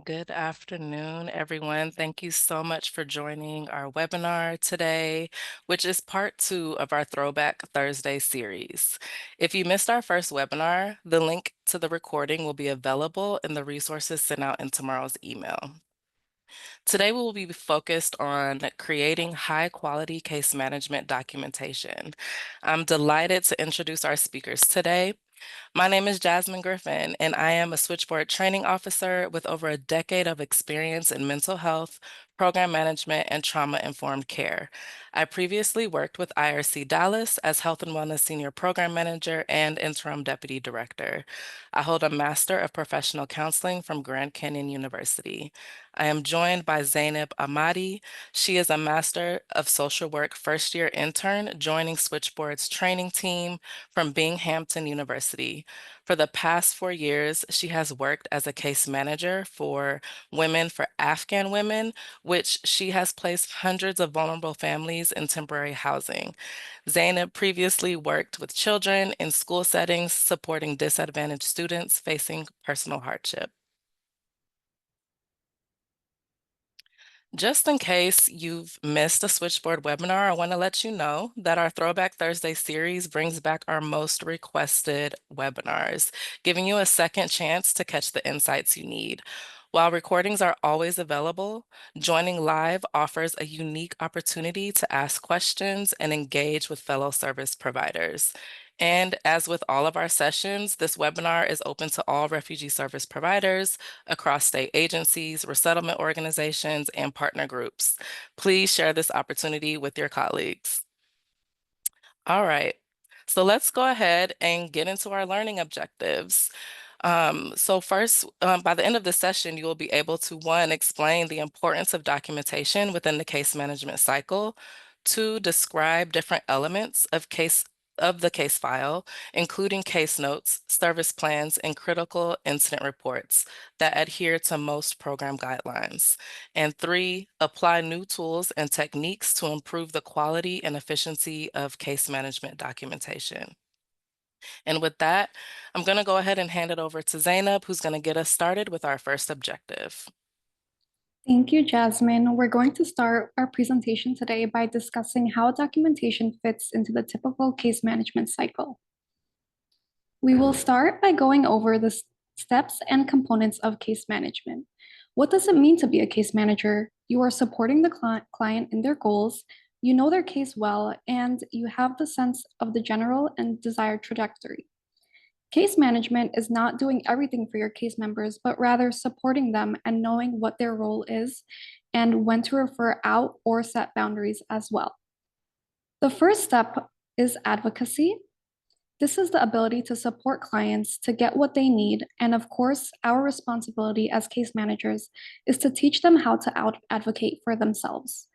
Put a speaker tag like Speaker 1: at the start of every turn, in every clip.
Speaker 1: Good afternoon, everyone. Thank you so much for joining our webinar today, which is part 2 of our Throwback Thursday series. If you missed our first webinar, the link to the recording will be available in the resources sent out in tomorrow's email. Today, we will be focused on creating high-quality case management documentation. I'm delighted to introduce our speakers today. My name is Jasmine Griffin, and I am a Switchboard training officer with over a decade of experience in mental health, program management, and trauma-informed care. I previously worked with IRC Dallas as Health and Wellness Senior Program Manager and Interim Deputy Director. I hold a Master of Professional Counseling from Grand Canyon University. I am joined by Zainab Ahmadi. She is a Master of Social Work first-year intern, joining Switchboard's training team from Binghamton University. For the past 4 years, she has worked as a case manager for Women for Afghan Women, which she has placed hundreds of vulnerable families in temporary housing. Zainab previously worked with children in school settings, supporting disadvantaged students facing personal hardship. Just in case you've missed a Switchboard webinar, I want to let you know that our Throwback Thursday series brings back our most requested webinars, giving you a second chance to catch the insights you need. While recordings are always available, joining live offers a unique opportunity to ask questions and engage with fellow service providers. And as with all of our sessions, this webinar is open to all refugee service providers across state agencies, resettlement organizations, and partner groups. Please share this opportunity with your colleagues. All right, so let's go ahead and get into our learning objectives. So first, by the end of the session, you will be able to, one, explain the importance of documentation within the case management cycle, two, describe different elements of the case file, including case notes, service plans, and critical incident reports that adhere to most program guidelines. And three, apply new tools and techniques to improve the quality and efficiency of case management documentation. And with that, I'm going to go ahead and hand it over to Zainab, who's going to get us started with our first objective.
Speaker 2: Thank you, Jasmine. We're going to start our presentation today by discussing how documentation fits into the typical case management cycle. We will start by going over the steps and components of case management. What does it mean to be a case manager? You are supporting the client in their goals, you know their case well, and you have the sense of the general and desired trajectory. Case management is not doing everything for your case members, but rather supporting them and knowing what their role is and when to refer out or set boundaries as well. The first step is advocacy. This is the ability to support clients to get what they need. And of course, our responsibility as case managers is to teach them how to advocate for themselves.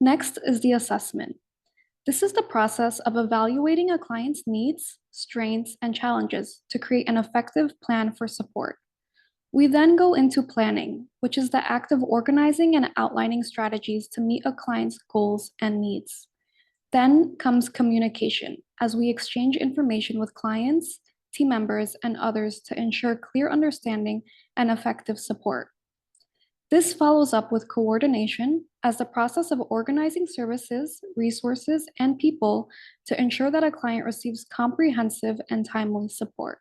Speaker 2: Next is the assessment. This is the process of evaluating a client's needs, strengths, and challenges to create an effective plan for support. We then go into planning, which is the act of organizing and outlining strategies to meet a client's goals and needs. Then comes communication, as we exchange information with clients, team members, and others to ensure clear understanding and effective support. This follows up with coordination as the process of organizing services, resources, and people to ensure that a client receives comprehensive and timely support.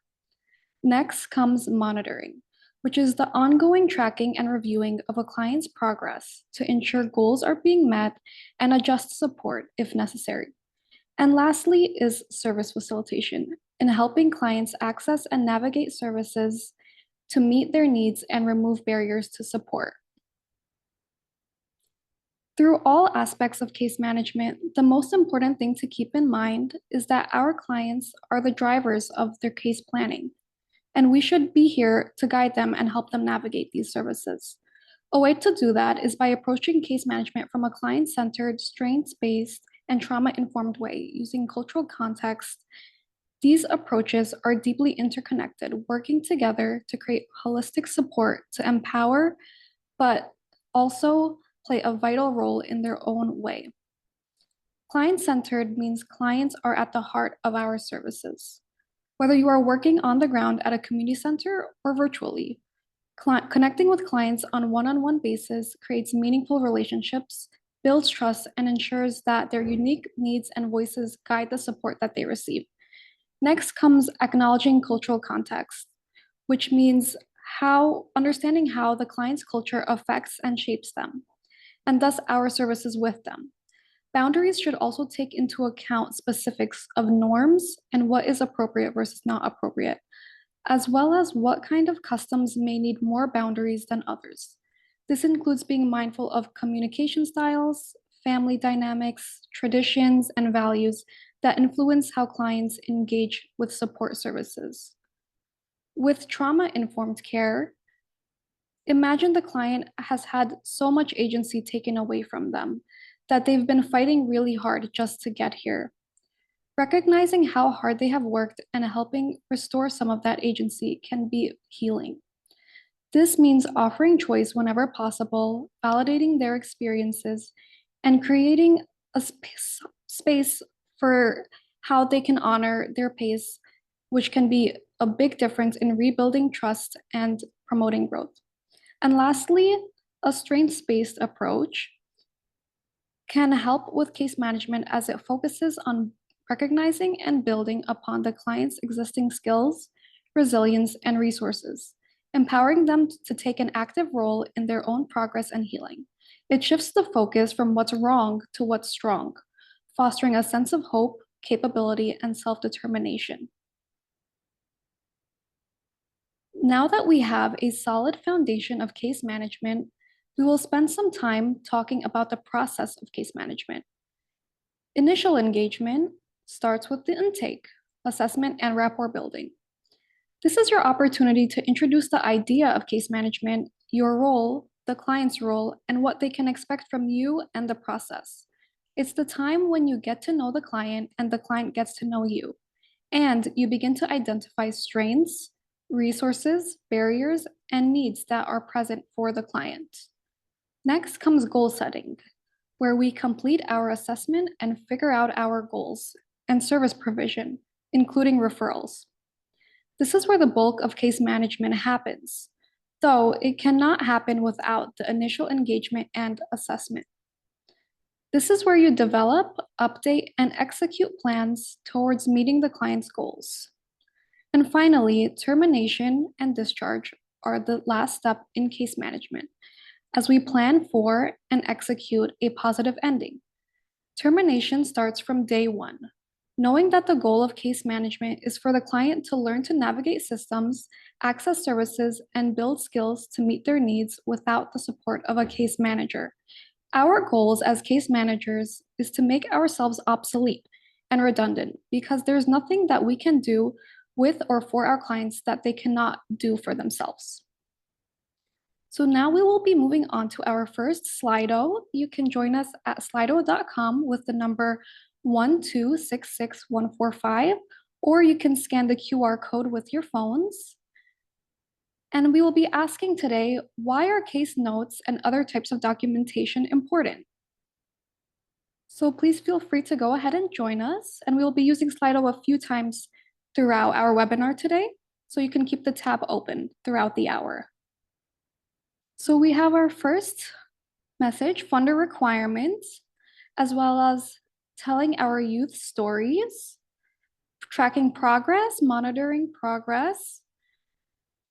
Speaker 2: Next comes monitoring, which is the ongoing tracking and reviewing of a client's progress to ensure goals are being met and adjust support if necessary. And lastly is service facilitation, in helping clients access and navigate services to meet their needs and remove barriers to support. Through all aspects of case management, the most important thing to keep in mind is that our clients are the drivers of their case planning, and we should be here to guide them and help them navigate these services. A way to do that is by approaching case management from a client-centered, strengths-based, and trauma-informed way using cultural context. These approaches are deeply interconnected, working together to create holistic support to empower, but also play a vital role in their own way. Client-centered means clients are at the heart of our services. Whether you are working on the ground at a community center or virtually, Connecting with clients on a one-on-one basis creates meaningful relationships, builds trust, and ensures that their unique needs and voices guide the support that they receive. Next comes acknowledging cultural context, which means understanding how the client's culture affects and shapes them, and thus our services with them. Boundaries should also take into account specifics of norms and what is appropriate versus not appropriate, as well as what kind of customs may need more boundaries than others. This includes being mindful of communication styles, family dynamics, traditions, and values that influence how clients engage with support services. With trauma-informed care, imagine the client has had so much agency taken away from them that they've been fighting really hard just to get here. Recognizing how hard they have worked and helping restore some of that agency can be healing. This means offering choice whenever possible, validating their experiences, and creating a space for how they can honor their pace, which can be a big difference in rebuilding trust and promoting growth. And lastly, a strengths-based approach can help with case management as it focuses on recognizing and building upon the client's existing skills, resilience, and resources, empowering them to take an active role in their own progress and healing. It shifts the focus from what's wrong to what's strong, fostering a sense of hope, capability, and self-determination. Now that we have a solid foundation of case management, we will spend some time talking about the process of case management. Initial engagement starts with the intake, assessment, and rapport building. This is your opportunity to introduce the idea of case management, your role, the client's role, and what they can expect from you and the process. It's the time when you get to know the client and the client gets to know you, and you begin to identify strengths, resources, barriers, and needs that are present for the client. Next comes goal setting, where we complete our assessment and figure out our goals and service provision, including referrals. This is where the bulk of case management happens, though it cannot happen without the initial engagement and assessment. This is where you develop, update, and execute plans towards meeting the client's goals. And finally, termination and discharge are the last step in case management, as we plan for and execute a positive ending. Termination starts from day one, knowing that the goal of case management is for the client to learn to navigate systems, access services, and build skills to meet their needs without the support of a case manager. Our goals as case managers is to make ourselves obsolete and redundant because there's nothing that we can do with or for our clients that they cannot do for themselves. So now we will be moving on to our first Slido. You can join us at slido.com with the number 1266145, or you can scan the QR code with your phones. And we will be asking today, why are case notes and other types of documentation important? So please feel free to go ahead and join us. And we will be using Slido a few times throughout our webinar today, so you can keep the tab open throughout the hour. So we have our first message, funder requirements, as well as telling our youth stories, tracking progress, monitoring progress.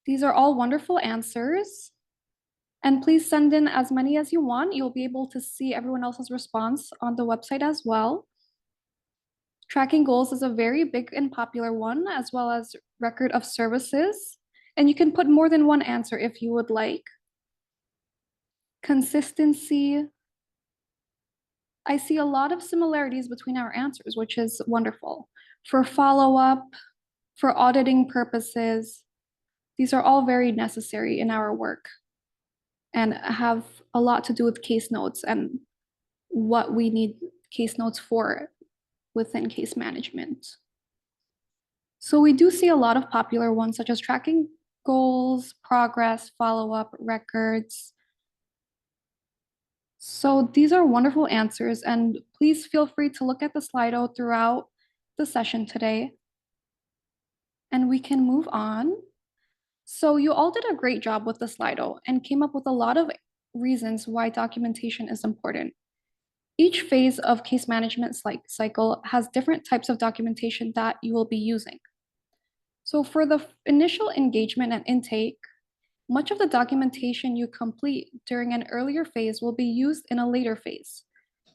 Speaker 2: These are all wonderful answers. And please send in as many as you want. You'll be able to see everyone else's response on the website as well. Tracking goals is a very big and popular one, as well as record of services. And you can put more than one answer if you would like. Consistency. I see a lot of similarities between our answers, which is wonderful. For follow-up, for auditing purposes, these are all very necessary in our work and have a lot to do with case notes and what we need case notes for within case management. So we do see a lot of popular ones such as tracking goals, progress, follow-up, records. So these are wonderful answers, and please feel free to look at the Slido throughout the session today. And we can move on. So you all did a great job with the Slido and came up with a lot of reasons why documentation is important. Each phase of case management cycle has different types of documentation that you will be using. So for the initial engagement and intake, much of the documentation you complete during an earlier phase will be used in a later phase.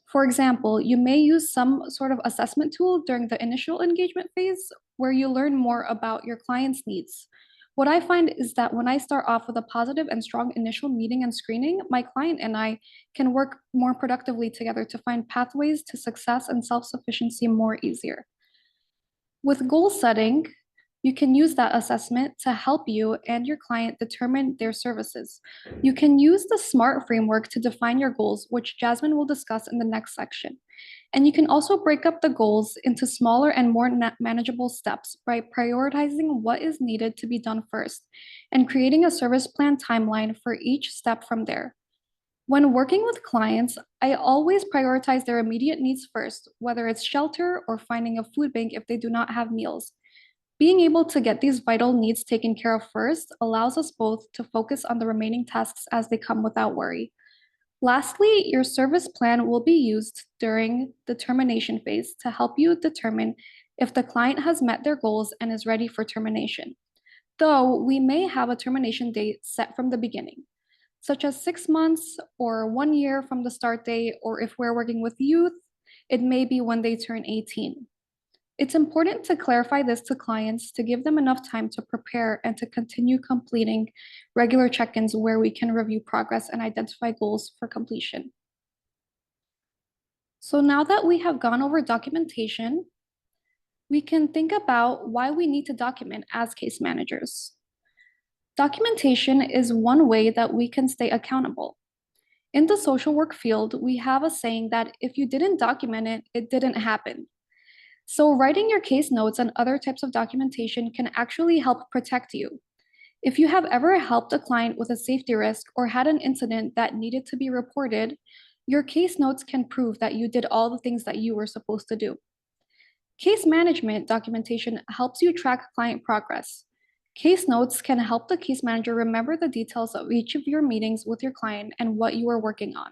Speaker 2: For example, you may use some sort of assessment tool during the initial engagement phase where you learn more about your client's needs. What I find is that when I start off with a positive and strong initial meeting and screening, my client and I can work more productively together to find pathways to success and self sufficiency more easier. With goal setting, you can use that assessment to help you and your client determine their services. You can use the SMART framework to define your goals, which Jasmine will discuss in the next section. And you can also break up the goals into smaller and more manageable steps by prioritizing what is needed to be done first and creating a service plan timeline for each step from there. When working with clients, I always prioritize their immediate needs first, whether it's shelter or finding a food bank if they do not have meals. Being able to get these vital needs taken care of first allows us both to focus on the remaining tasks as they come without worry. Lastly, your service plan will be used during the termination phase to help you determine if the client has met their goals and is ready for termination. Though we may have a termination date set from the beginning, such as 6 months or 1 year from the start date, or if we're working with youth, it may be when they turn 18. It's important to clarify this to clients to give them enough time to prepare and to continue completing regular check ins where we can review progress and identify goals for completion. So now that we have gone over documentation, we can think about why we need to document as case managers. Documentation is one way that we can stay accountable. In the social work field, we have a saying that if you didn't document it, it didn't happen. So, writing your case notes and other types of documentation can actually help protect you. If you have ever helped a client with a safety risk or had an incident that needed to be reported, your case notes can prove that you did all the things that you were supposed to do. Case management documentation helps you track client progress. Case notes can help the case manager remember the details of each of your meetings with your client and what you are working on.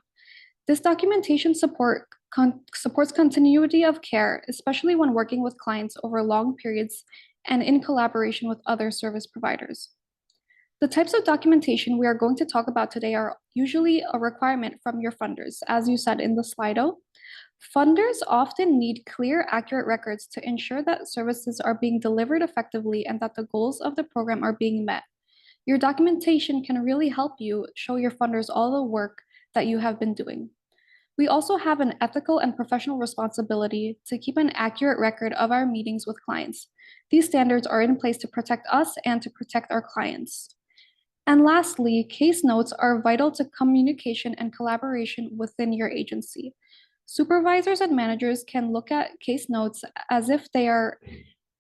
Speaker 2: This documentation supports continuity of care, especially when working with clients over long periods and in collaboration with other service providers. The types of documentation we are going to talk about today are usually a requirement from your funders, as you said in the Slido. Funders often need clear, accurate records to ensure that services are being delivered effectively and that the goals of the program are being met. Your documentation can really help you show your funders all the work that you have been doing. We also have an ethical and professional responsibility to keep an accurate record of our meetings with clients. These standards are in place to protect us and to protect our clients. And lastly, case notes are vital to communication and collaboration within your agency. Supervisors and managers can look at case notes as if there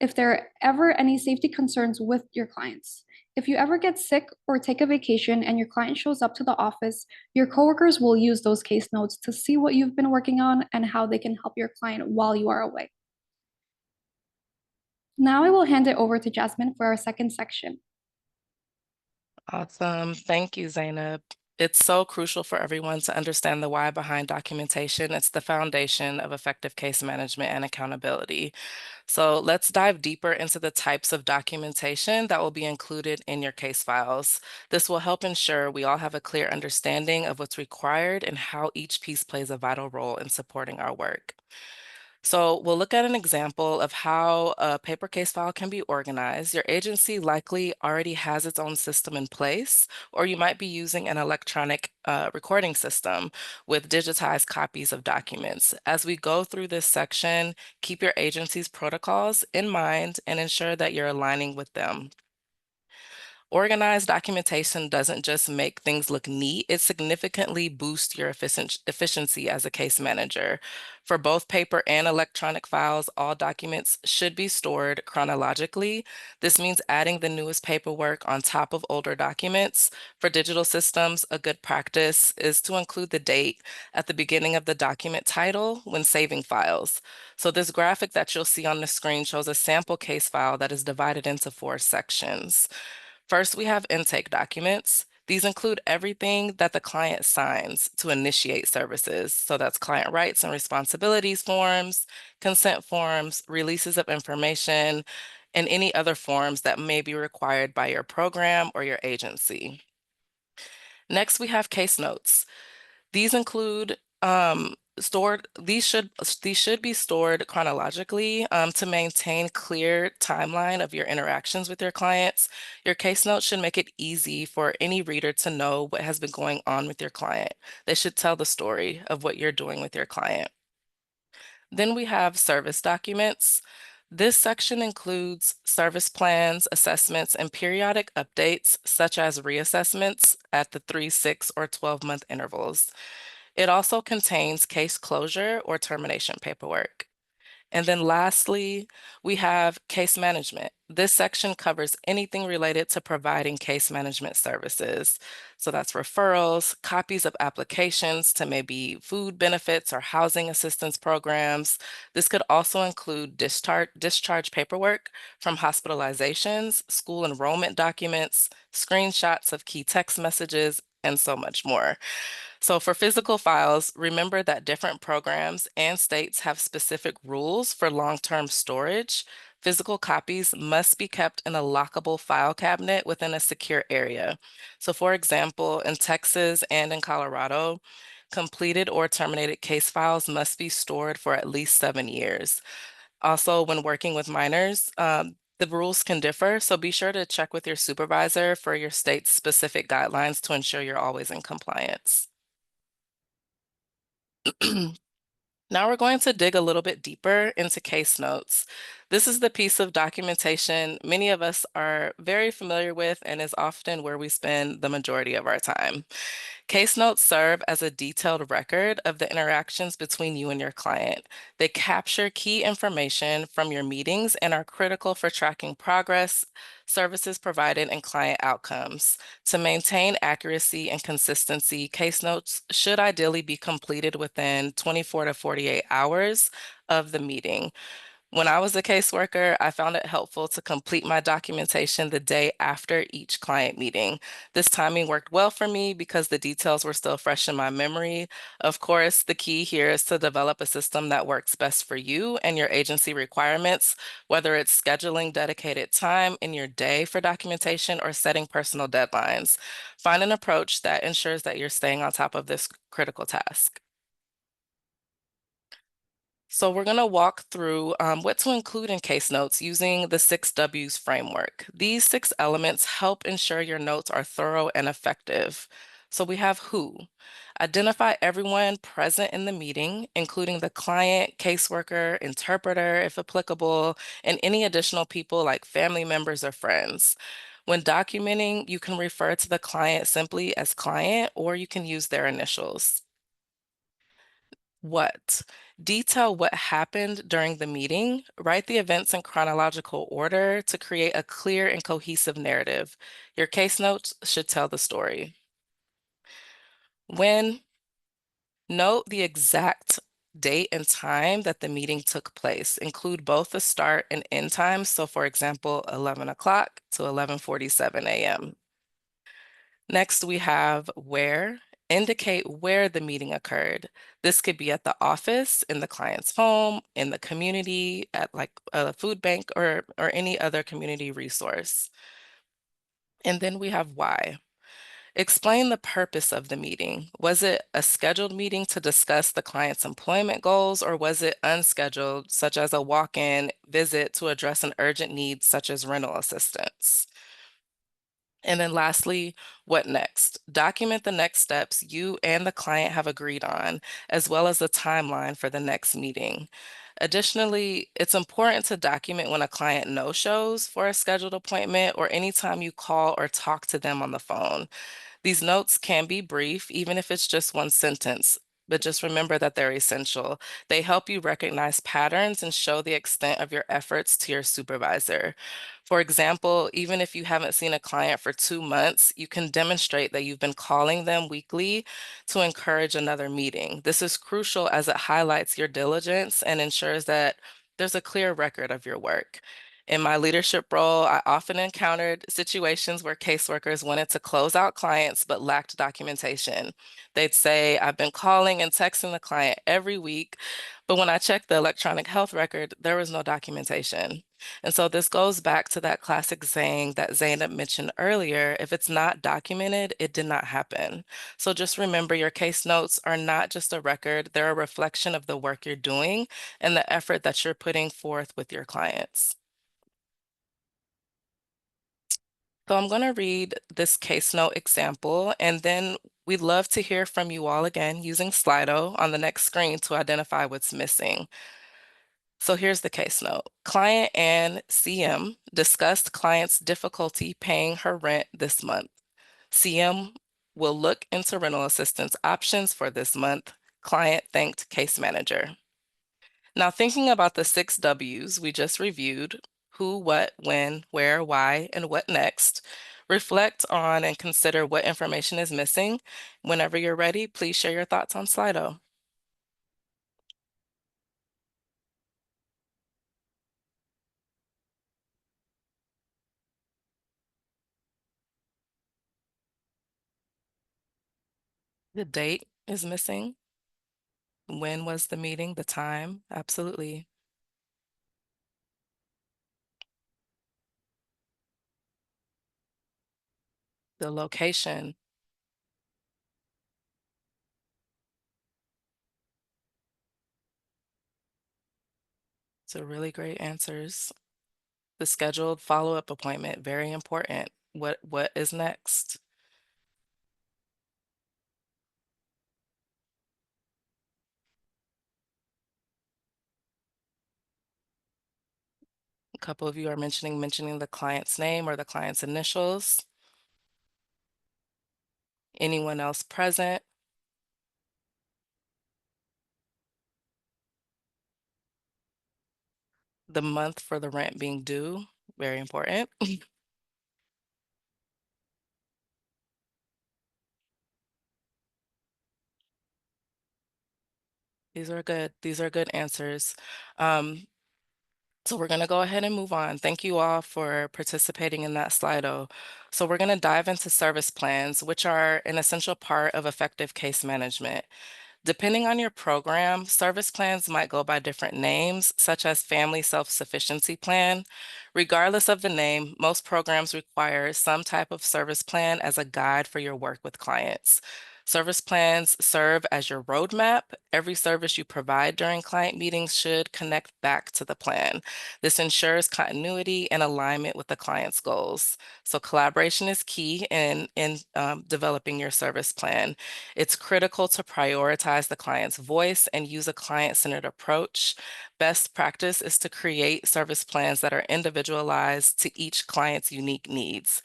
Speaker 2: are ever any safety concerns with your clients. If you ever get sick or take a vacation and your client shows up to the office, your coworkers will use those case notes to see what you've been working on and how they can help your client while you are away. Now I will hand it over to Jasmine for our second section.
Speaker 1: Awesome. Thank you, Zainab. It's so crucial for everyone to understand the why behind documentation. It's the foundation of effective case management and accountability. So let's dive deeper into the types of documentation that will be included in your case files. This will help ensure we all have a clear understanding of what's required and how each piece plays a vital role in supporting our work. So we'll look at an example of how a paper case file can be organized. Your agency likely already has its own system in place, or you might be using an electronic recording system with digitized copies of documents. As we go through this section, keep your agency's protocols in mind and ensure that you're aligning with them. Organized documentation doesn't just make things look neat, it significantly boosts your efficiency as a case manager. For both paper and electronic files, all documents should be stored chronologically. This means adding the newest paperwork on top of older documents. For digital systems, a good practice is to include the date at the beginning of the document title when saving files. So this graphic that you'll see on the screen shows a sample case file that is divided into 4 sections. First, we have intake documents. These include everything that the client signs to initiate services. So that's client rights and responsibilities forms, consent forms, releases of information, and any other forms that may be required by your program or your agency. Next, we have case notes. These include stored, these should be stored chronologically to maintain clear timeline of your interactions with your clients. Your case notes should make it easy for any reader to know what has been going on with your client. They should tell the story of what you're doing with your client. Then we have service documents. This section includes service plans, assessments, and periodic updates, such as reassessments at the 3, 6, or 12-month intervals. It also contains case closure or termination paperwork. And then lastly, we have case management. This section covers anything related to providing case management services. So that's referrals, copies of applications to maybe food benefits or housing assistance programs. This could also include discharge paperwork from hospitalizations, school enrollment documents, screenshots of key text messages, and so much more. So for physical files, remember that different programs and states have specific rules for long-term storage. Physical copies must be kept in a lockable file cabinet within a secure area. So for example, in Texas and in Colorado, completed or terminated case files must be stored for at least 7 years. Also, when working with minors, the rules can differ, so be sure to check with your supervisor for your state's specific guidelines to ensure you're always in compliance. Now we're going to dig a little bit deeper into case notes. This is the piece of documentation many of us are very familiar with and is often where we spend the majority of our time. Case notes serve as a detailed record of the interactions between you and your client. They capture key information from your meetings and are critical for tracking progress, services provided, and client outcomes. To maintain accuracy and consistency, case notes should ideally be completed within 24 to 48 hours of the meeting. When I was a caseworker, I found it helpful to complete my documentation the day after each client meeting. This timing worked well for me because the details were still fresh in my memory. Of course, the key here is to develop a system that works best for you and your agency requirements, whether it's scheduling dedicated time in your day for documentation or setting personal deadlines. Find an approach that ensures that you're staying on top of this critical task. So we're going to walk through what to include in case notes using the 6 Ws framework. These 6 elements help ensure your notes are thorough and effective. So we have who. Identify everyone present in the meeting, including the client, caseworker, interpreter, if applicable, and any additional people like family members or friends. When documenting, you can refer to the client simply as client, or you can use their initials. What? Detail what happened during the meeting. Write the events in chronological order to create a clear and cohesive narrative. Your case notes should tell the story. When? Note the exact date and time that the meeting took place. Include both the start and end times. So for example, 11 o'clock to 11:47 a.m. Next, we have where. Indicate where the meeting occurred. This could be at the office, in the client's home, in the community, at like a food bank or any other community resource. And then we have why. Explain the purpose of the meeting. Was it a scheduled meeting to discuss the client's employment goals, or was it unscheduled, such as a walk-in visit to address an urgent need, such as rental assistance? And then lastly, what next? Document the next steps you and the client have agreed on, as well as the timeline for the next meeting. Additionally, it's important to document when a client no-shows for a scheduled appointment or anytime you call or talk to them on the phone. These notes can be brief, even if it's just one sentence, but just remember that they're essential. They help you recognize patterns and show the extent of your efforts to your supervisor. For example, even if you haven't seen a client for 2 months, you can demonstrate that you've been calling them weekly to encourage another meeting. This is crucial as it highlights your diligence and ensures that there's a clear record of your work. In my leadership role, I often encountered situations where caseworkers wanted to close out clients but lacked documentation. They'd say, I've been calling and texting the client every week, but when I checked the electronic health record, there was no documentation. And so this goes back to that classic saying that Zainab mentioned earlier, if it's not documented, it did not happen. So just remember your case notes are not just a record, they're a reflection of the work you're doing and the effort that you're putting forth with your clients. So I'm going to read this case note example, and then we'd love to hear from you all again using Slido on the next screen to identify what's missing. So here's the case note. Client and CM discussed client's difficulty paying her rent this month. CM will look into rental assistance options for this month. Client thanked case manager. Now, thinking about the 6 W's we just reviewed, who, what, when, where, why, and what next, reflect on and consider what information is missing. Whenever you're ready, please share your thoughts on Slido. The date is missing. When was the meeting? The time? Absolutely. The location. So really great answers. The scheduled follow-up appointment, very important. What is next? A couple of you are mentioning the client's name or the client's initials. Anyone else present? The month for the rent being due, very important. These are good answers. Um, so we're gonna go ahead and move on. Thank you all for participating in that Slido. So we're gonna dive into service plans, which are an essential part of effective case management. Depending on your program, service plans might go by different names, such as Family Self-Sufficiency Plan. Regardless of the name, most programs require some type of service plan as a guide for your work with clients. Service plans serve as your roadmap. Every service you provide during client meetings should connect back to the plan. This ensures continuity and alignment with the client's goals. So collaboration is key in developing your service plan. It's critical to prioritize the client's voice and use a client-centered approach. Best practice is to create service plans that are individualized to each client's unique needs.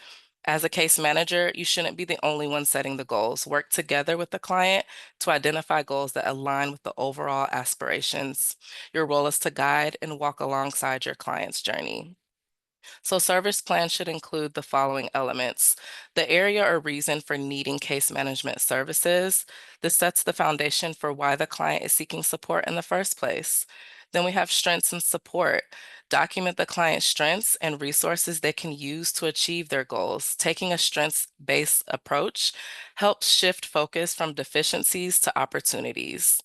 Speaker 1: As a case manager, you shouldn't be the only one setting the goals. Work together with the client to identify goals that align with the overall aspirations. Your role is to guide and walk alongside your client's journey. So service plans should include the following elements: the area or reason for needing case management services. This sets the foundation for why the client is seeking support in the first place. Then we have strengths and support. Document the client's strengths and resources they can use to achieve their goals. Taking a strengths-based approach helps shift focus from deficiencies to opportunities.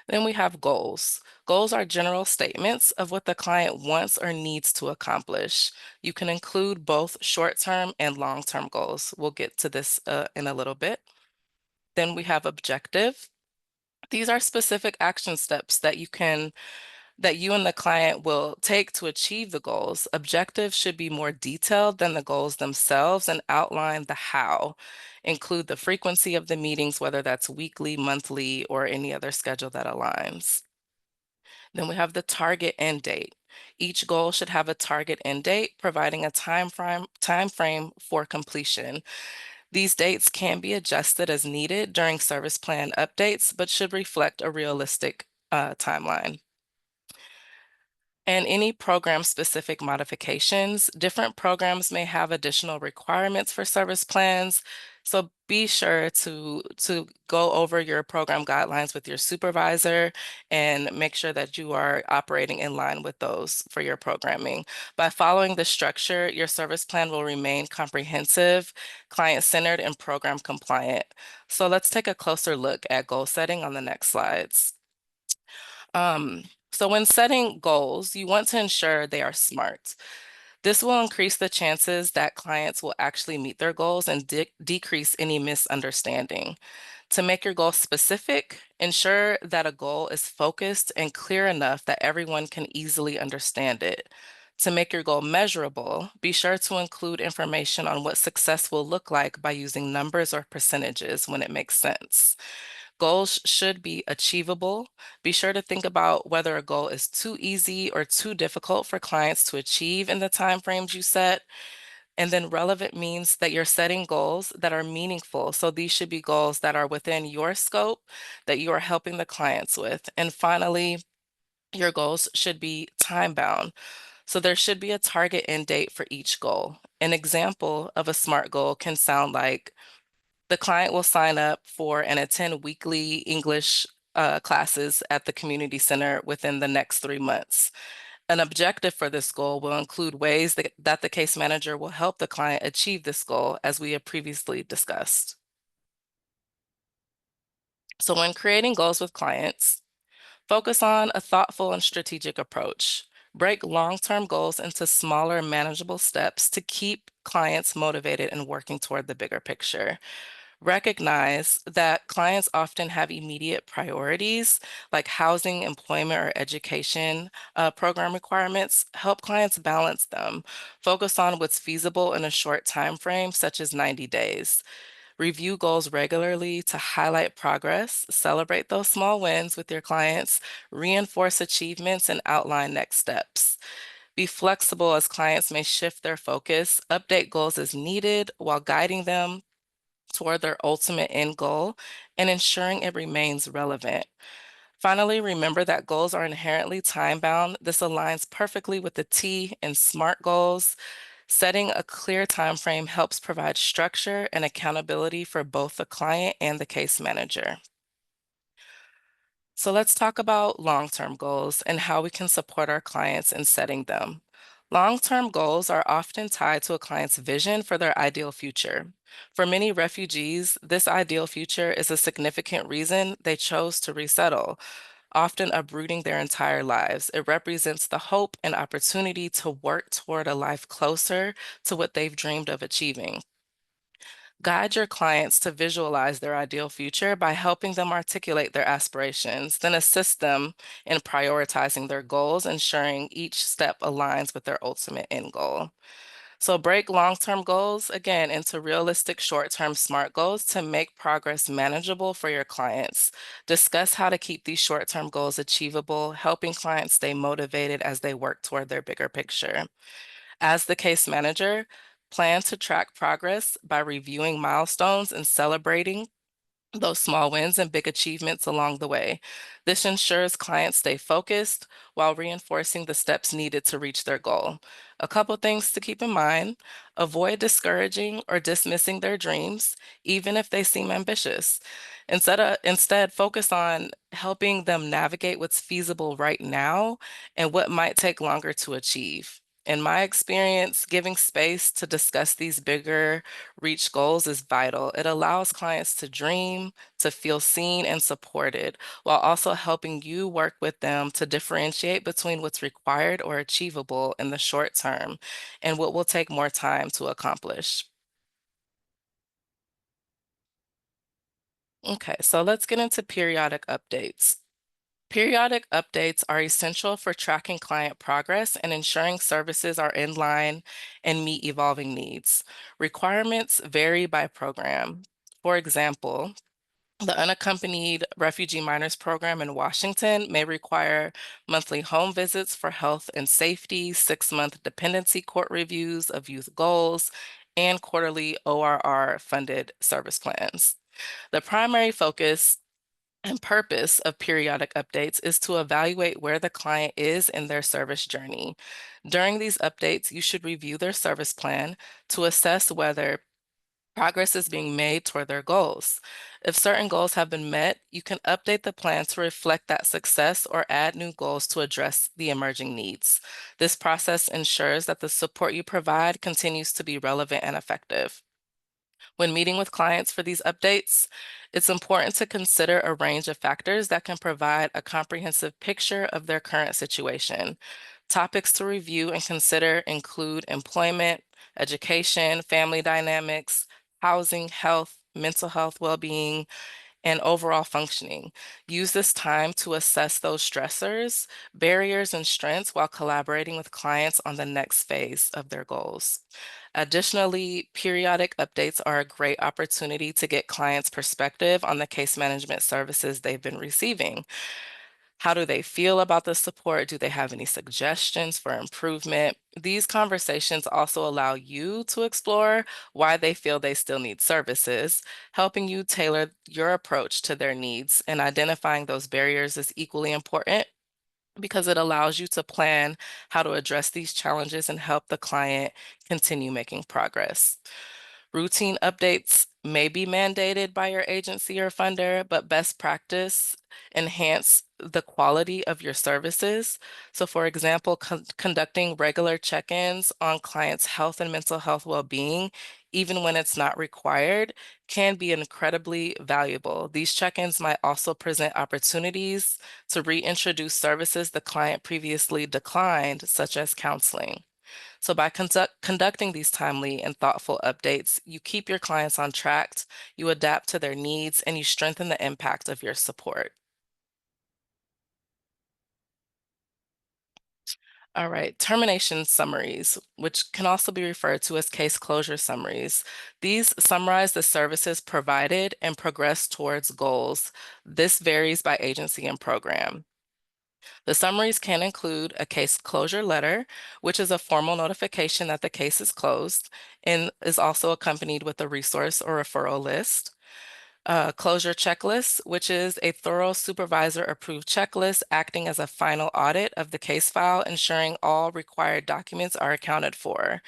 Speaker 1: Then we have goals. Goals are general statements of what the client wants or needs to accomplish. You can include both short-term and long-term goals. We'll get to this in a little bit. Then we have objective. These are specific action steps that you and the client will take to achieve the goals. Objectives should be more detailed than the goals themselves and outline the how. Include the frequency of the meetings, whether that's weekly, monthly, or any other schedule that aligns. Then we have the target end date. Each goal should have a target end date, providing a time frame for completion. These dates can be adjusted as needed during service plan updates, but should reflect a realistic timeline. and any program-specific modifications. Different programs may have additional requirements for service plans, so be sure to go over your program guidelines with your supervisor and make sure that you are operating in line with those for your programming. By following the structure, your service plan will remain comprehensive, client-centered, and program compliant. So let's take a closer look at goal setting on the next slides. So when setting goals, you want to ensure they are SMART. This will increase the chances that clients will actually meet their goals and decrease any misunderstanding. To make your goal specific, ensure that a goal is focused and clear enough that everyone can easily understand it. To make your goal measurable, be sure to include information on what success will look like by using numbers or percentages when it makes sense. Goals should be achievable. Be sure to think about whether a goal is too easy or too difficult for clients to achieve in the timeframes you set. And then relevant means that you're setting goals that are meaningful. So these should be goals that are within your scope that you are helping the clients with. And finally, your goals should be time bound. So there should be a target end date for each goal. An example of a SMART goal can sound like the client will sign up for and attend weekly English classes at the community center within the next 3 months. An objective for this goal will include ways that the case manager will help the client achieve this goal, as we have previously discussed. So when creating goals with clients, focus on a thoughtful and strategic approach. Break long-term goals into smaller, manageable steps to keep clients motivated and working toward the bigger picture. Recognize that clients often have immediate priorities like housing, employment, or education program requirements. Help clients balance them. Focus on what's feasible in a short time frame, such as 90 days. Review goals regularly to highlight progress, celebrate those small wins with your clients, reinforce achievements, and outline next steps. Be flexible as clients may shift their focus. Update goals as needed while guiding them toward their ultimate end goal and ensuring it remains relevant. Finally, remember that goals are inherently time-bound. This aligns perfectly with the T in SMART goals. Setting a clear time frame helps provide structure and accountability for both the client and the case manager. So let's talk about long-term goals and how we can support our clients in setting them. Long-term goals are often tied to a client's vision for their ideal future. For many refugees, this ideal future is a significant reason they chose to resettle, often uprooting their entire lives. It represents the hope and opportunity to work toward a life closer to what they've dreamed of achieving. Guide your clients to visualize their ideal future by helping them articulate their aspirations, then assist them in prioritizing their goals, ensuring each step aligns with their ultimate end goal. So break long-term goals, again, into realistic short-term SMART goals to make progress manageable for your clients. Discuss how to keep these short-term goals achievable, helping clients stay motivated as they work toward their bigger picture. As the case manager, plan to track progress by reviewing milestones and celebrating those small wins and big achievements along the way. This ensures clients stay focused while reinforcing the steps needed to reach their goal. A couple things to keep in mind: avoid discouraging or dismissing their dreams, even if they seem ambitious. Instead, focus on helping them navigate what's feasible right now and what might take longer to achieve. In my experience, giving space to discuss these bigger reach goals is vital. It allows clients to dream, to feel seen and supported, while also helping you work with them to differentiate between what's required or achievable in the short term and what will take more time to accomplish. Okay, so let's get into periodic updates. Periodic updates are essential for tracking client progress and ensuring services are in line and meet evolving needs. Requirements vary by program. For example, the Unaccompanied Refugee Minors Program in Washington may require monthly home visits for health and safety, 6-month dependency court reviews of youth goals, and quarterly ORR funded service plans. The primary focus and purpose of periodic updates is to evaluate where the client is in their service journey. During these updates, you should review their service plan to assess whether progress is being made toward their goals. If certain goals have been met, you can update the plan to reflect that success or add new goals to address the emerging needs. This process ensures that the support you provide continues to be relevant and effective. When meeting with clients for these updates, it's important to consider a range of factors that can provide a comprehensive picture of their current situation. Topics to review and consider include employment, education, family dynamics, housing, health, mental health, well-being, and overall functioning. Use this time to assess those stressors, barriers, and strengths while collaborating with clients on the next phase of their goals. Additionally, periodic updates are a great opportunity to get clients' perspective on the case management services they've been receiving. How do they feel about the support? Do they have any suggestions for improvement? These conversations also allow you to explore why they feel they still need services, helping you tailor your approach to their needs. And identifying those barriers is equally important because it allows you to plan how to address these challenges and help the client continue making progress. Routine updates may be mandated by your agency or funder, but best practice enhance the quality of your services. So, for example, conducting regular check ins on clients' health and mental health well being, even when it's not required, can be incredibly valuable. These check ins might also present opportunities to reintroduce services the client previously declined, such as counseling. So by conducting these timely and thoughtful updates, you keep your clients on track, you adapt to their needs, and you strengthen the impact of your support. All right, termination summaries, which can also be referred to as case closure summaries. These summarize the services provided and progress towards goals. This varies by agency and program. The summaries can include a case closure letter, which is a formal notification that the case is closed and is also accompanied with a resource or referral list. A closure checklist, which is a thorough supervisor approved checklist acting as a final audit of the case file, ensuring all required documents are accounted for.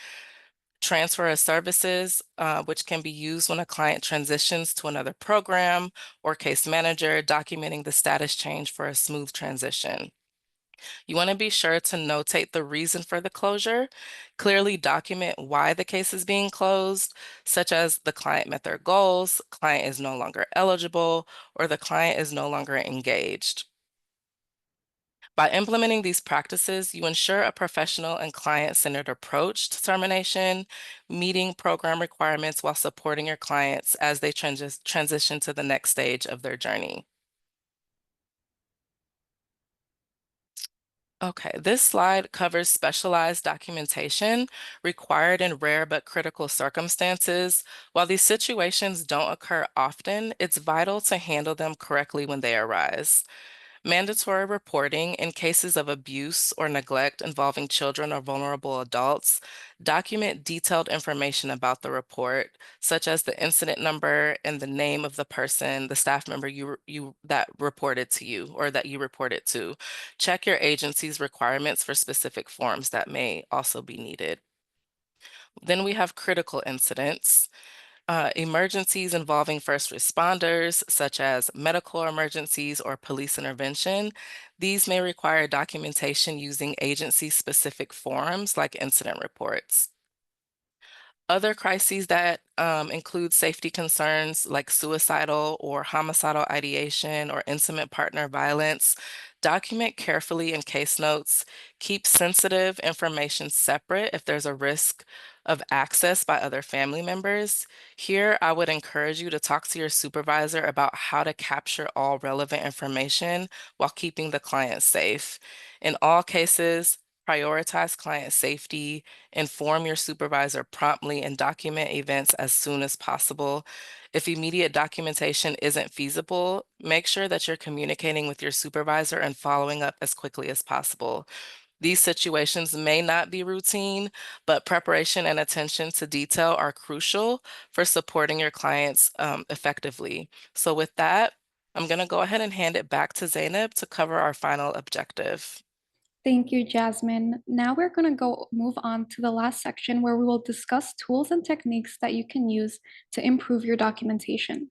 Speaker 1: Transfer of services, which can be used when a client transitions to another program or case manager, documenting the status change for a smooth transition. You want to be sure to notate the reason for the closure, clearly document why the case is being closed, such as the client met their goals, client is no longer eligible, or the client is no longer engaged. By implementing these practices, you ensure a professional and client-centered approach to termination, meeting program requirements while supporting your clients as they transition to the next stage of their journey. Okay, this slide covers specialized documentation required in rare but critical circumstances. While these situations don't occur often, it's vital to handle them correctly when they arise. Mandatory reporting in cases of abuse or neglect involving children or vulnerable adults. Document detailed information about the report, such as the incident number and the name of the person, the staff member you that reported to you or that you reported to. Check your agency's requirements for specific forms that may also be needed. Then we have critical incidents. Emergencies involving first responders, such as medical emergencies or police intervention. These may require documentation using agency-specific forms like incident reports. Other crises that include safety concerns like suicidal or homicidal ideation or intimate partner violence, document carefully in case notes. Keep sensitive information separate if there's a risk of access by other family members. Here, I would encourage you to talk to your supervisor about how to capture all relevant information while keeping the client safe. In all cases, prioritize client safety. Inform your supervisor promptly and document events as soon as possible. If immediate documentation isn't feasible, make sure that you're communicating with your supervisor and following up as quickly as possible. These situations may not be routine, but preparation and attention to detail are crucial for supporting your clients effectively. So with that, I'm going to go ahead and hand it back to Zainab to cover our final objective.
Speaker 2: Thank you, Jasmine. Now we're going to move on to the last section where we will discuss tools and techniques that you can use to improve your documentation.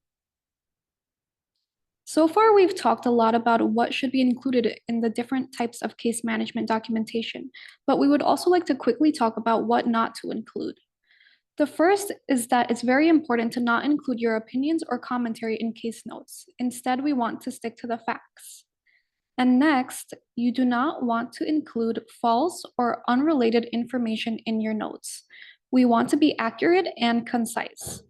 Speaker 2: So far, we've talked a lot about what should be included in the different types of case management documentation, but we would also like to quickly talk about what not to include. The first is that it's very important to not include your opinions or commentary in case notes. Instead, we want to stick to the facts. And next, you do not want to include false or unrelated information in your notes. We want to be accurate and concise.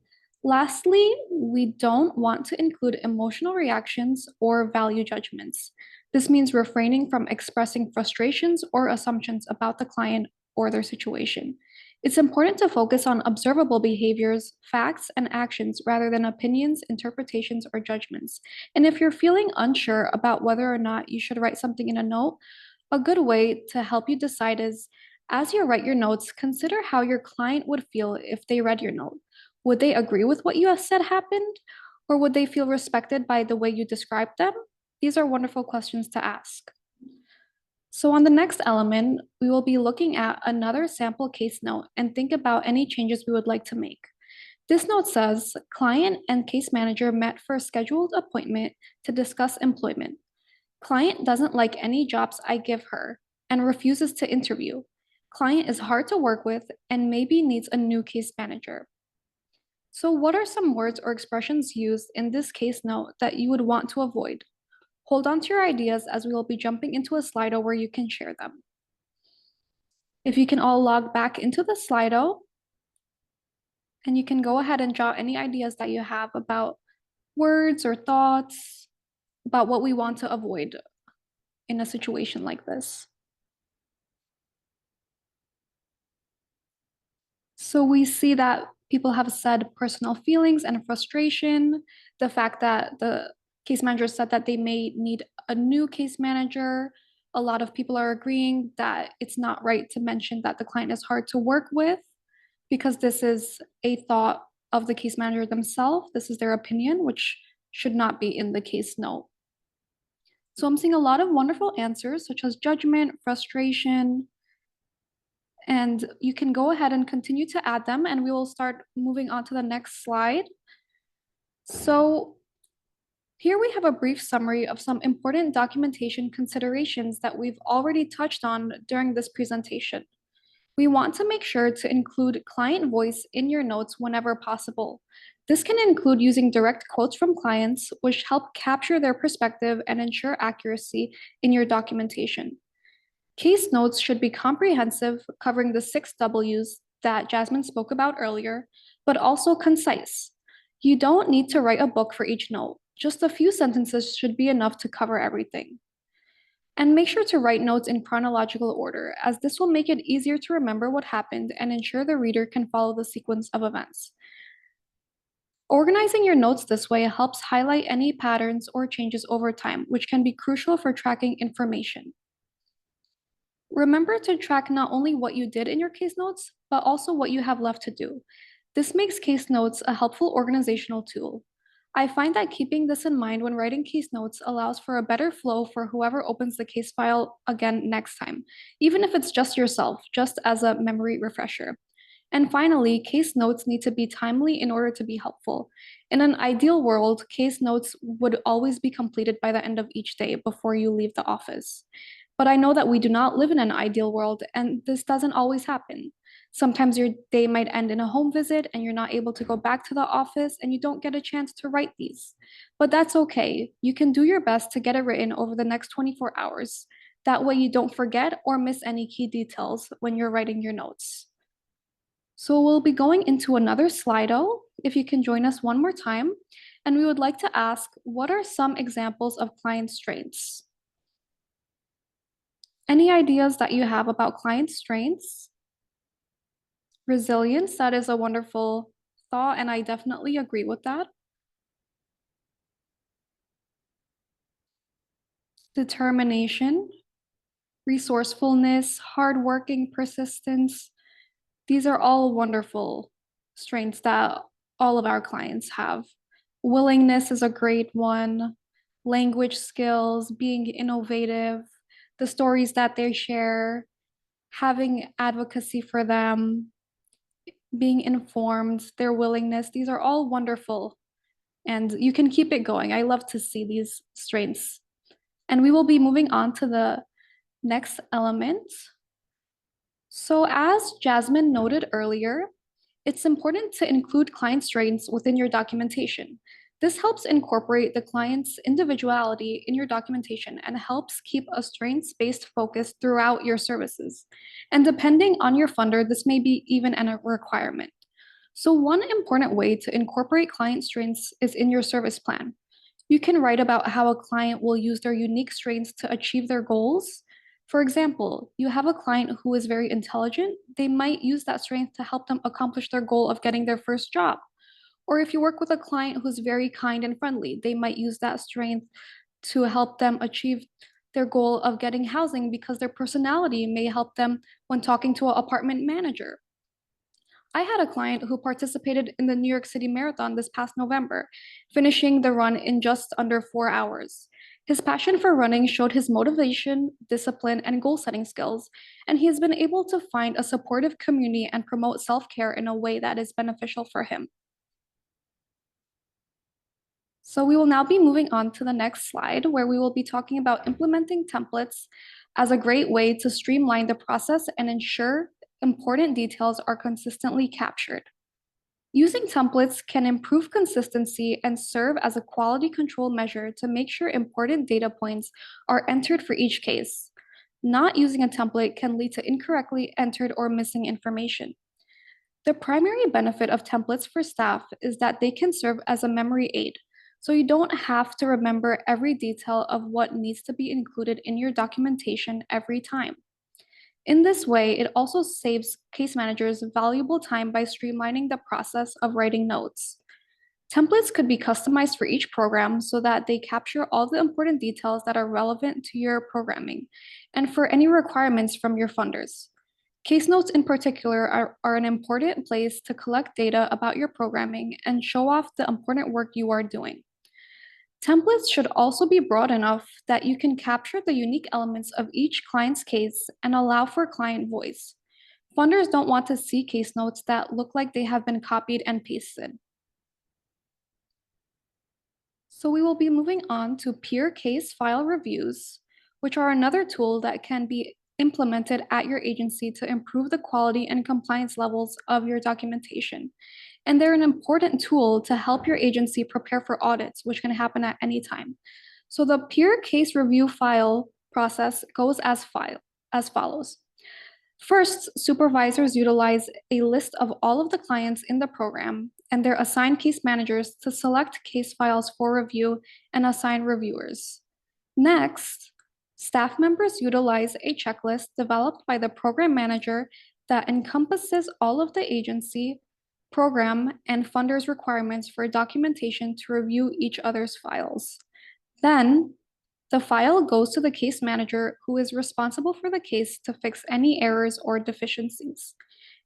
Speaker 2: Lastly, we don't want to include emotional reactions or value judgments. This means refraining from expressing frustrations or assumptions about the client or their situation. It's important to focus on observable behaviors, facts, and actions rather than opinions, interpretations, or judgments. And if you're feeling unsure about whether or not you should write something in a note, a good way to help you decide is as you write your notes, consider how your client would feel if they read your note. Would they agree with what you have said happened? Or would they feel respected by the way you described them? These are wonderful questions to ask. So on the next element, we will be looking at another sample case note and think about any changes we would like to make. This note says, client and case manager met for a scheduled appointment to discuss employment. Client doesn't like any jobs I give her and refuses to interview. Client is hard to work with and maybe needs a new case manager. So what are some words or expressions used in this case note that you would want to avoid? Hold on to your ideas as we will be jumping into a Slido where you can share them. If you can all log back into the Slido, and you can go ahead and jot any ideas that you have about words or thoughts about what we want to avoid in a situation like this. So we see that people have said personal feelings and frustration, the fact that the case manager said that they may need a new case manager. A lot of people are agreeing that it's not right to mention that the client is hard to work with because this is a thought of the case manager themselves. This is their opinion, which should not be in the case note. So I'm seeing a lot of wonderful answers, such as judgment, frustration, and you can go ahead and continue to add them, and we will start moving on to the next slide. So here we have a brief summary of some important documentation considerations that we've already touched on during this presentation. We want to make sure to include client voice in your notes whenever possible. This can include using direct quotes from clients, which help capture their perspective and ensure accuracy in your documentation. Case notes should be comprehensive, covering the 6 W's that Jasmine spoke about earlier, but also concise. You don't need to write a book for each note. Just a few sentences should be enough to cover everything. And make sure to write notes in chronological order, as this will make it easier to remember what happened and ensure the reader can follow the sequence of events. Organizing your notes this way helps highlight any patterns or changes over time, which can be crucial for tracking information. Remember to track not only what you did in your case notes, but also what you have left to do. This makes case notes a helpful organizational tool. I find that keeping this in mind when writing case notes allows for a better flow for whoever opens the case file again next time, even if it's just yourself, just as a memory refresher. And finally, case notes need to be timely in order to be helpful. In an ideal world, case notes would always be completed by the end of each day before you leave the office. But I know that we do not live in an ideal world, and this doesn't always happen. Sometimes your day might end in a home visit and you're not able to go back to the office and you don't get a chance to write these. But that's okay. You can do your best to get it written over the next 24 hours. That way you don't forget or miss any key details when you're writing your notes. So we'll be going into another Slido, if you can join us one more time. And we would like to ask, what are some examples of client strengths? Any ideas that you have about client strengths? Resilience, that is a wonderful thought, and I definitely agree with that. Determination, resourcefulness, hardworking, persistence. These are all wonderful strengths that all of our clients have. Willingness is a great one. language skills, being innovative, the stories that they share, having advocacy for them, being informed, their willingness. These are all wonderful, and you can keep it going. I love to see these strengths. And we will be moving on to the next element. So as Jasmine noted earlier, it's important to include client strengths within your documentation. This helps incorporate the client's individuality in your documentation and helps keep a strengths-based focus throughout your services. And depending on your funder, this may be even a requirement. So one important way to incorporate client strengths is in your service plan. You can write about how a client will use their unique strengths to achieve their goals. For example, you have a client who is very intelligent, they might use that strength to help them accomplish their goal of getting their first job. Or if you work with a client who's very kind and friendly, they might use that strength to help them achieve their goal of getting housing because their personality may help them when talking to an apartment manager. I had a client who participated in the New York City Marathon this past November, finishing the run in just under 4 hours. His passion for running showed his motivation, discipline, and goal setting skills, and he has been able to find a supportive community and promote self care in a way that is beneficial for him. So, we will now be moving on to the next slide, where we will be talking about implementing templates as a great way to streamline the process and ensure important details are consistently captured. Using templates can improve consistency and serve as a quality control measure to make sure important data points are entered for each case. Not using a template can lead to incorrectly entered or missing information. The primary benefit of templates for staff is that they can serve as a memory aid, so you don't have to remember every detail of what needs to be included in your documentation every time. In this way, it also saves case managers valuable time by streamlining the process of writing notes. Templates could be customized for each program so that they capture all the important details that are relevant to your programming and for any requirements from your funders. Case notes, in particular, are an important place to collect data about your programming and show off the important work you are doing. Templates should also be broad enough that you can capture the unique elements of each client's case and allow for client voice. Funders don't want to see case notes that look like they have been copied and pasted. So we will be moving on to peer case file reviews, which are another tool that can be implemented at your agency to improve the quality and compliance levels of your documentation. And they're an important tool to help your agency prepare for audits, which can happen at any time. So the peer case review file process goes as follows. First, supervisors utilize a list of all of the clients in the program and their assigned case managers to select case files for review and assign reviewers. Next, staff members utilize a checklist developed by the program manager that encompasses all of the agency, program, and funders' requirements for documentation to review each other's files. Then, the file goes to the case manager, who is responsible for the case to fix any errors or deficiencies.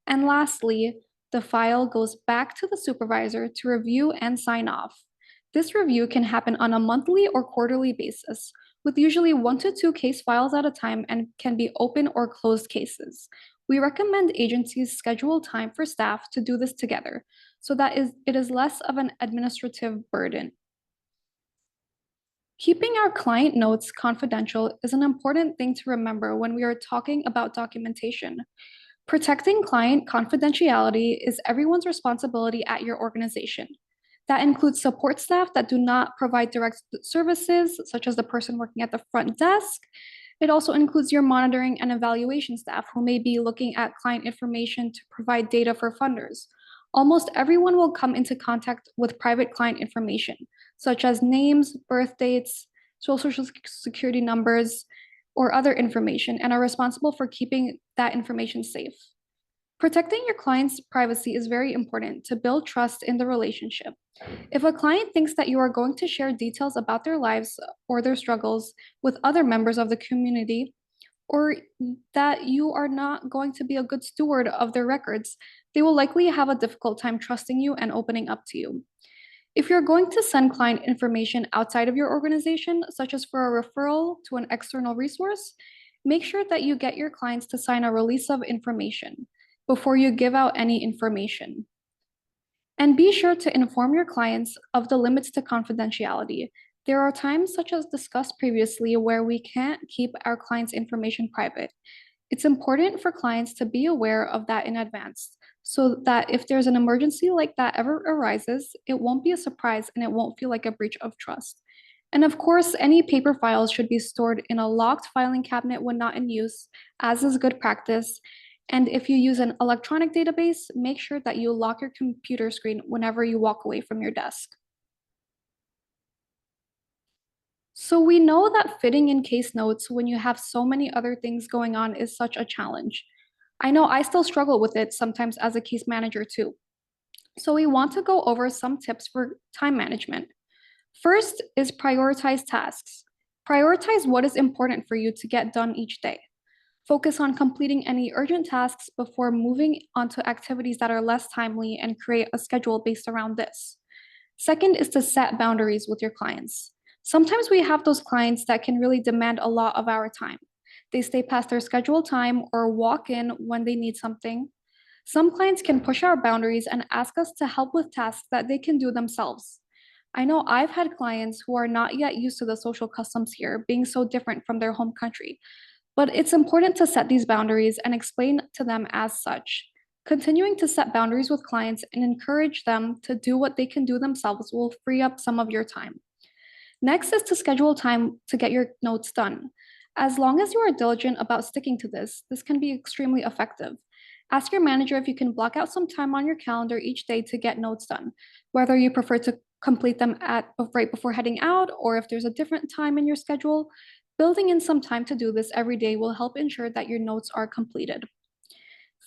Speaker 2: And lastly, the file goes back to the supervisor to review and sign off. This review can happen on a monthly or quarterly basis, with usually 1 to 2 case files at a time and can be open or closed cases. We recommend agencies schedule time for staff to do this together so that it is less of an administrative burden. Keeping our client notes confidential is an important thing to remember when we are talking about documentation. Protecting client confidentiality is everyone's responsibility at your organization. That includes support staff that do not provide direct services, such as the person working at the front desk. It also includes your monitoring and evaluation staff who may be looking at client information to provide data for funders. Almost everyone will come into contact with private client information, such as names, birth dates, social security numbers, or other information, and are responsible for keeping that information safe. Protecting your client's privacy is very important to build trust in the relationship. If a client thinks that you are going to share details about their lives or their struggles with other members of the community, or that you are not going to be a good steward of their records, they will likely have a difficult time trusting you and opening up to you. If you're going to send client information outside of your organization, such as for a referral to an external resource, make sure that you get your clients to sign a release of information before you give out any information. And be sure to inform your clients of the limits to confidentiality. There are times, such as discussed previously, where we can't keep our clients' information private. It's important for clients to be aware of that in advance so that if there's an emergency like that ever arises, it won't be a surprise and it won't feel like a breach of trust. And of course, any paper files should be stored in a locked filing cabinet when not in use, as is good practice. And if you use an electronic database, make sure that you lock your computer screen whenever you walk away from your desk. So we know that fitting in case notes when you have so many other things going on is such a challenge. I know I still struggle with it sometimes as a case manager too. So we want to go over some tips for time management. First is prioritize tasks. Prioritize what is important for you to get done each day. Focus on completing any urgent tasks before moving on to activities that are less timely and create a schedule based around this. Second is to set boundaries with your clients. Sometimes we have those clients that can really demand a lot of our time. They stay past their scheduled time or walk in when they need something. Some clients can push our boundaries and ask us to help with tasks that they can do themselves. I know I've had clients who are not yet used to the social customs here being so different from their home country, but it's important to set these boundaries and explain to them as such. Continuing to set boundaries with clients and encourage them to do what they can do themselves will free up some of your time. Next is to schedule time to get your notes done. As long as you are diligent about sticking to this can be extremely effective. Ask your manager if you can block out some time on your calendar each day to get notes done, whether you prefer to complete them at right before heading out or if there's a different time in your schedule. Building in some time to do this every day will help ensure that your notes are completed.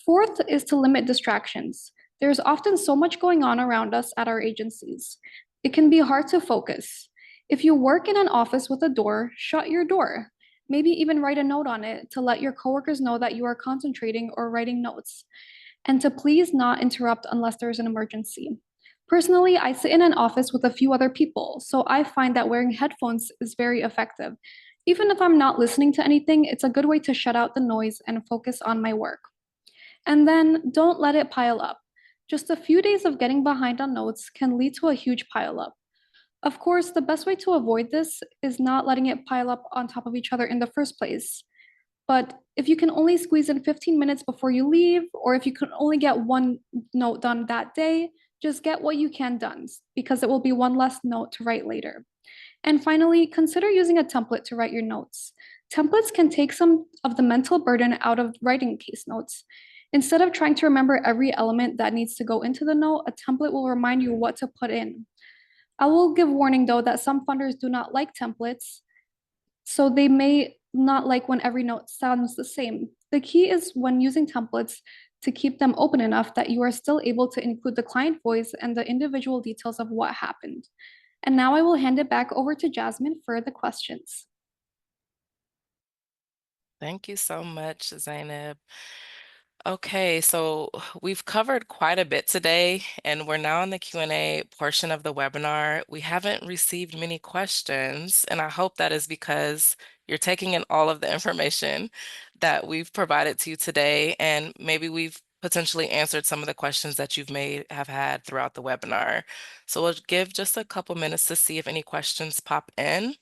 Speaker 2: Fourth is to limit distractions. There's often so much going on around us at our agencies. It can be hard to focus. If you work in an office with a door, shut your door. Maybe even write a note on it to let your coworkers know that you are concentrating or writing notes, and to please not interrupt unless there's an emergency. Personally, I sit in an office with a few other people, so I find that wearing headphones is very effective. Even if I'm not listening to anything, it's a good way to shut out the noise and focus on my work. And then don't let it pile up. Just a few days of getting behind on notes can lead to a huge pile up. Of course, the best way to avoid this is not letting it pile up on top of each other in the first place. But if you can only squeeze in 15 minutes before you leave, or if you can only get one note done that day, just get what you can done because it will be one less note to write later. And finally, consider using a template to write your notes. Templates can take some of the mental burden out of writing case notes. Instead of trying to remember every element that needs to go into the note, a template will remind you what to put in. I will give warning though that some funders do not like templates, so they may not like when every note sounds the same. The key is when using templates to keep them open enough that you are still able to include the client voice and the individual details of what happened. And now I will hand it back over to Jasmine for the questions.
Speaker 1: Thank you so much, Zainab. Okay, so we've covered quite a bit today, and we're now in the Q&A portion of the webinar. We haven't received many questions, and I hope that is because you're taking in all of the information that we've provided to you today, and maybe we've potentially answered some of the questions that you've may have had throughout the webinar. So we'll give just a couple minutes to see if any questions pop in.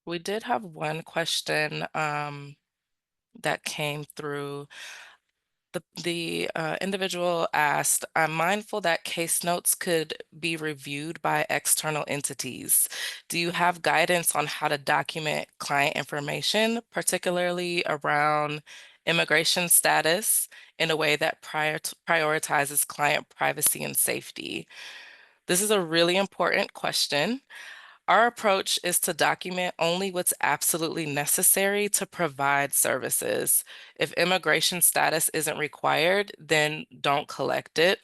Speaker 1: We did have one question that came through. The individual asked, I'm mindful that case notes could be reviewed by external entities. Do you have guidance on how to document client information, particularly around immigration status, in a way that prioritizes client privacy and safety? This is a really important question. Our approach is to document only what's absolutely necessary to provide services. If immigration status isn't required, then don't collect it.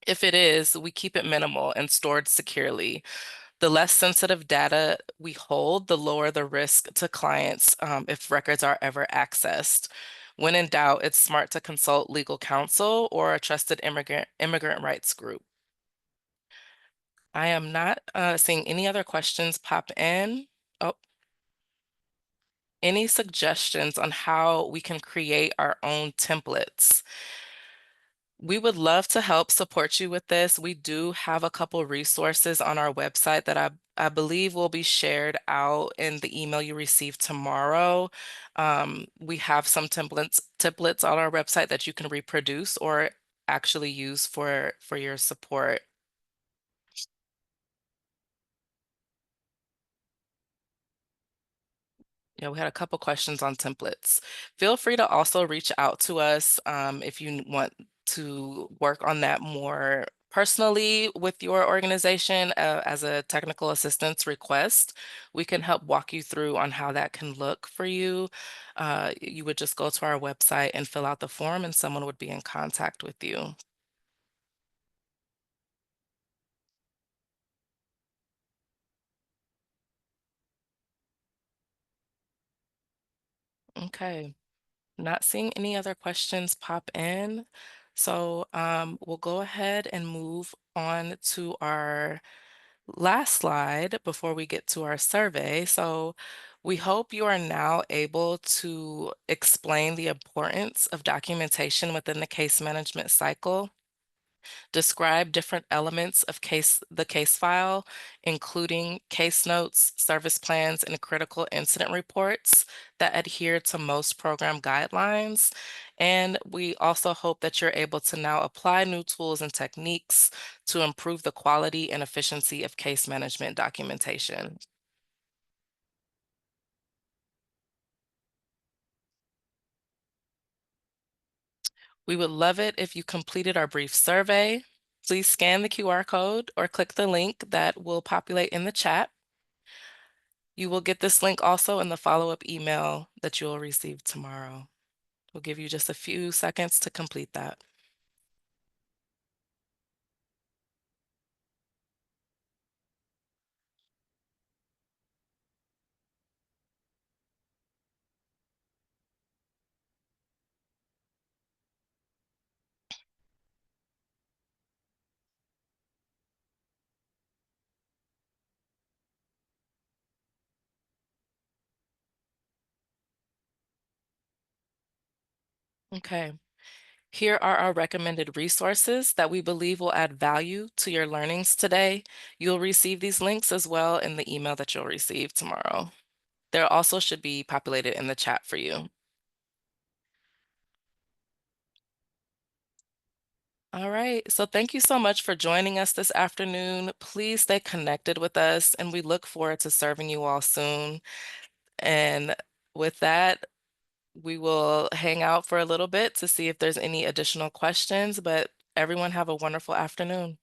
Speaker 1: If it is, we keep it minimal and stored securely. The less sensitive data we hold, the lower the risk to clients if records are ever accessed. When in doubt, it's smart to consult legal counsel or a trusted immigrant rights group. I am not seeing any other questions pop in. Oh, any suggestions on how we can create our own templates? We would love to help support you with this. We do have a couple resources on our website that I believe will be shared out in the email you receive tomorrow. We have some templates on our website that you can reproduce or actually use for your support. Yeah, we had a couple questions on templates. Feel free to also reach out to us if you want to work on that more personally with your organization as a technical assistance request. We can help walk you through on how that can look for you. You would just go to our website and fill out the form, and someone would be in contact with you. Okay. Not seeing any other questions pop in. So we'll go ahead and move on to our last slide before we get to our survey. So we hope you are now able to explain the importance of documentation within the case management cycle. Describe different elements of the case file, including case notes, service plans, and critical incident reports that adhere to most program guidelines. And we also hope that you're able to now apply new tools and techniques to improve the quality and efficiency of case management documentation. We would love it if you completed our brief survey. Please scan the QR code or click the link that will populate in the chat. You will get this link also in the follow-up email that you'll receive tomorrow. We'll give you just a few seconds to complete that. Okay. Here are our recommended resources that we believe will add value to your learnings today. You'll receive these links as well in the email that you'll receive tomorrow. There also should be populated in the chat for you. All right. So thank you so much for joining us this afternoon. Please stay connected with us, and we look forward to serving you all soon. And with that, we will hang out for a little bit to see if there's any additional questions, but everyone have a wonderful afternoon.